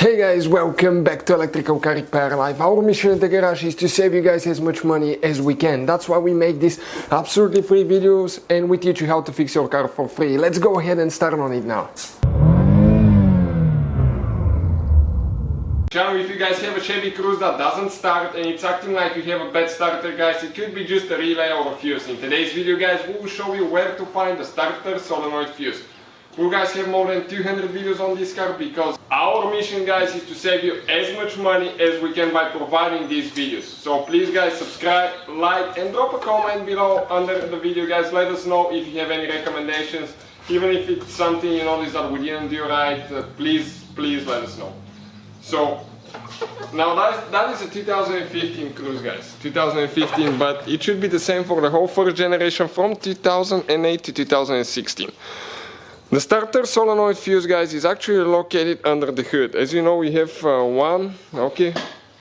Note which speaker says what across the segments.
Speaker 1: Hey guys, welcome back to Electrical Car Repair Live. Our mission in the garage is to save you guys as much money as we can. That's why we make these absolutely free videos and we teach you how to fix your car for free. Let's go ahead and start on it now. Now, if you guys have a Chevy Cruze that doesn't start and it's acting like you have a bad starter, guys, it could be just a relay or a fuse. In today's video, guys, we will show you where to find the starter solenoid fuse. We guys have more than 200 videos on this car because our mission, guys, is to save you as much money as we can by providing these videos. So please, guys, subscribe, like and drop a comment below under the video, guys. Let us know if you have any recommendations, even if it's something you notice that we didn't do right. Please let us know. So now that is a 2015 Cruze, guys, 2015, but it should be the same for the whole first generation from 2008 to 2016. The starter solenoid fuse, guys, is actually located under the hood. As you know, we have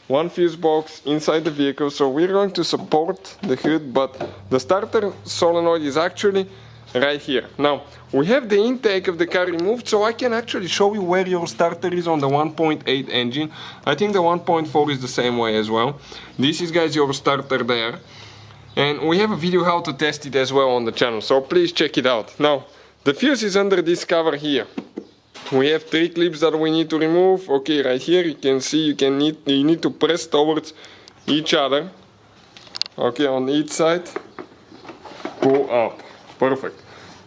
Speaker 1: one fuse box inside the vehicle, so we're going to support the hood, but the starter solenoid is actually right here. Now, we have the intake of the car removed, so I can actually show you where your starter is on the 1.8 engine. I think the 1.4 is the same way as well. This is, guys, your starter there. And we have a video how to test it as well on the channel, so please check it out. Now, the fuse is under this cover here. We have 3 clips that we need to remove. Okay, right here you can see you need to press towards each other. Okay, on each side. Pull up. Perfect.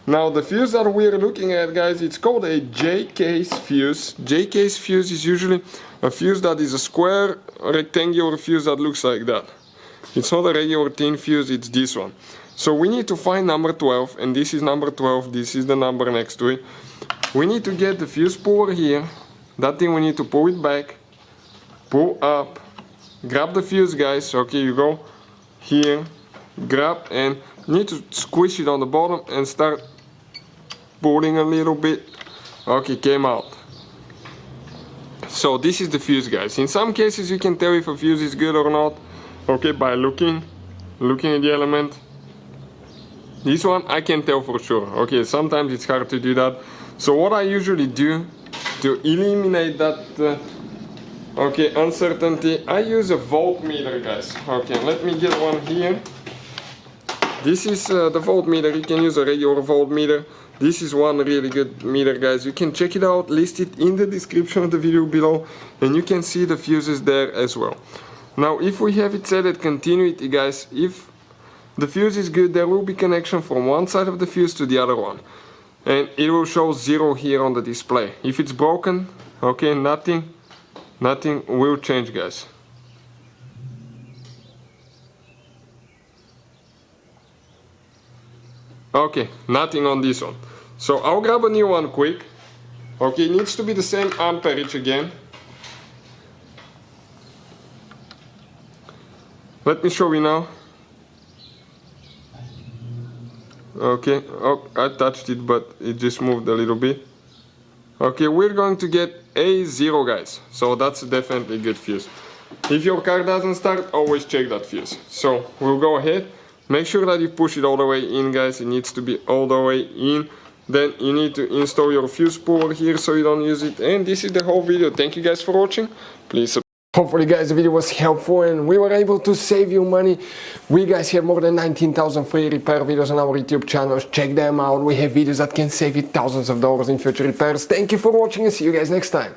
Speaker 1: Now the fuse that we're looking at, guys, it's called a J-case fuse. J-case fuse is usually a fuse that is a square rectangular fuse that looks like that. It's not a regular tin fuse, it's this one. So we need to find number 12, and this is number 12, this is the number next to it. We need to get the fuse puller here. That thing we need to pull it back, pull up, grab the fuse, guys. Okay, you go here, grab, and you need to squish it on the bottom and start pulling a little bit. Okay, came out. So this is the fuse, guys. In some cases you can tell if a fuse is good or not, okay, by looking at the element. This one I can tell for sure. Okay, sometimes it's hard to do that. So what I usually do to eliminate that uncertainty, I use a voltmeter, guys. Okay, let me get one here. This is the voltmeter. You can use a regular voltmeter. This is one really good meter, guys. You can check it out, list it in the description of the video below, and you can see the fuses there as well. Now, if we have it set at continuity, guys, if the fuse is good, there will be connection from one side of the fuse to the other one. And it will show 0 here on the display. If it's broken, okay, nothing will change, guys. Okay, nothing on this one. So I'll grab a new one quick. Okay, it needs to be the same amperage again. Let me show you now. Okay, oh, I touched it, but it just moved a little bit. Okay, we're going to get a 0, guys. So that's definitely a good fuse. If your car doesn't start, always check that fuse. So we'll go ahead. Make sure that you push it all the way in, guys. It needs to be all the way in. Then you need to install your fuse puller here so you don't use it. And this is the whole video. Thank you guys for watching. Please subscribe. Hopefully, guys, the video was helpful and we were able to save you money. We guys have more than 19,000 free repair videos on our YouTube channels. Check them out. We have videos that can save you thousands of dollars in future repairs. Thank you for watching and see you guys next time.